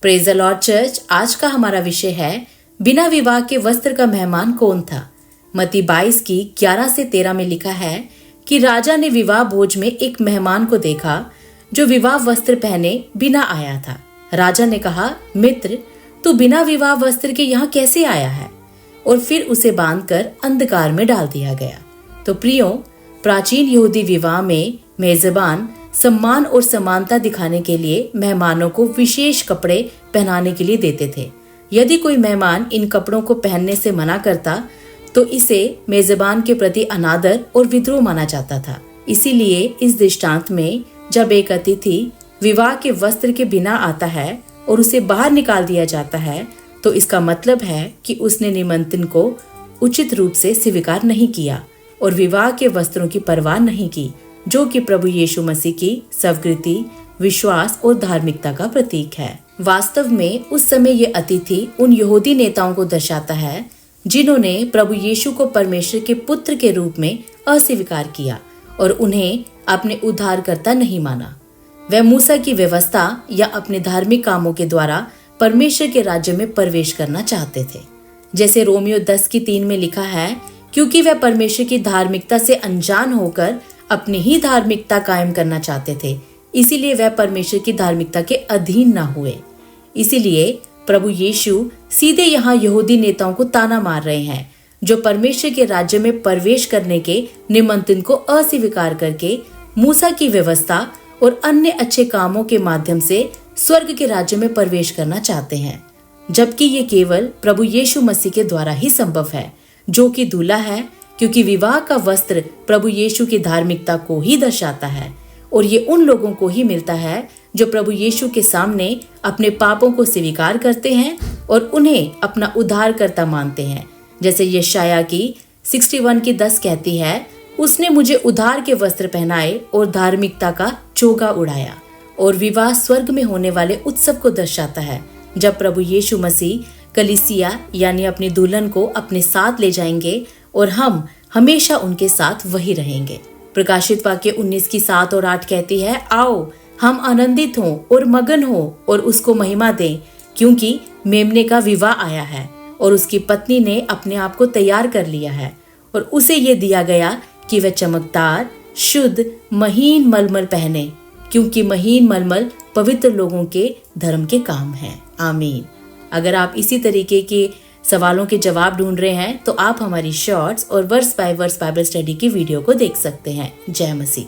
Praise the Lord church. आज का हमारा विषय है बिना विवाह के वस्त्र का मेहमान कौन था। मत्ती 22 की 11 से 13 में लिखा है कि राजा ने विवाह भोज में एक मेहमान को देखा जो विवाह वस्त्र पहने बिना आया था। राजा ने कहा, मित्र, तू बिना विवाह वस्त्र के यहाँ कैसे आया है? और फिर उसे बांधकर अंधकार में डाल दिया गया। तो प्रियो, प्राचीन यहूदी विवाह में मेजबान सम्मान और समानता दिखाने के लिए मेहमानों को विशेष कपड़े पहनाने के लिए देते थे। यदि कोई मेहमान इन कपड़ों को पहनने से मना करता तो इसे मेजबान के प्रति अनादर और विद्रोह माना जाता था। इसीलिए इस दृष्टांत में जब एक अतिथि विवाह के वस्त्र के बिना आता है और उसे बाहर निकाल दिया जाता है तो इसका मतलब है कि उसने निमंत्रण को उचित रूप से स्वीकार नहीं किया और विवाह के वस्त्रों की परवाह नहीं की, जो कि प्रभु यीशु मसीह की स्वीकृति, विश्वास और धार्मिकता का प्रतीक है। वास्तव में उस समय ये अतिथि उन यहूदी नेताओं को दर्शाता है जिन्होंने प्रभु यीशु को परमेश्वर के पुत्र के रूप में अस्वीकार किया और उन्हें अपने उद्धारकर्ता नहीं माना। वह मूसा की व्यवस्था या अपने धार्मिक कामों के द्वारा परमेश्वर के राज्य में प्रवेश करना चाहते थे। जैसे रोमियो 10:3 में लिखा है, क्योंकि वह परमेश्वर की धार्मिकता से अनजान होकर अपनी ही धार्मिकता कायम करना चाहते थे, इसीलिए वह परमेश्वर की धार्मिकता के अधीन न हुए। इसीलिए प्रभु यीशु सीधे यहाँ यहूदी नेताओं को ताना मार रहे हैं जो परमेश्वर के राज्य में प्रवेश करने के निमंत्रण को अस्वीकार करके मूसा की व्यवस्था और अन्य अच्छे कामों के माध्यम से स्वर्ग के राज्य में प्रवेश करना चाहते हैं, जबकि ये केवल प्रभु यीशु मसीह के द्वारा ही संभव है, जो कि दूल्हा है, क्योंकि विवाह का वस्त्र प्रभु यीशु की धार्मिकता को ही दर्शाता है और ये उन लोगों को ही मिलता है जो प्रभु यीशु के सामने अपने पापों को स्वीकार करते हैं और उन्हें अपना उद्धारकर्ता मानते हैं। जैसे यशायाह की 61:10 कहती है, उसने मुझे उद्धार के वस्त्र पहनाए और धार्मिकता का चोगा उड़ाया। और विवाह स्वर्ग में होने वाले उत्सव को दर्शाता है, जब प्रभु यीशु मसीह कलीसिया यानी अपनी दुल्हन को अपने साथ ले जाएंगे और हम हमेशा उनके साथ वही रहेंगे। प्रकाशित वाक्य 19:7 और 8 कहती है, आओ हम आनंदित हों और मगन हों और उसको महिमा दें, क्योंकि मेमने का विवाह आया है और उसकी पत्नी ने अपने आप को तैयार कर लिया है और उसे ये दिया गया कि वह चमकदार, शुद्ध, महीन मलमल पहने, क्योंकि महीन मलमल पवित्र लोगों के धर्म के काम है। आमीन। अगर आप इसी तरीके के सवालों के जवाब ढूंढ रहे हैं तो आप हमारी शॉर्ट्स और verse by verse Bible study की वीडियो को देख सकते हैं। जय मसीह।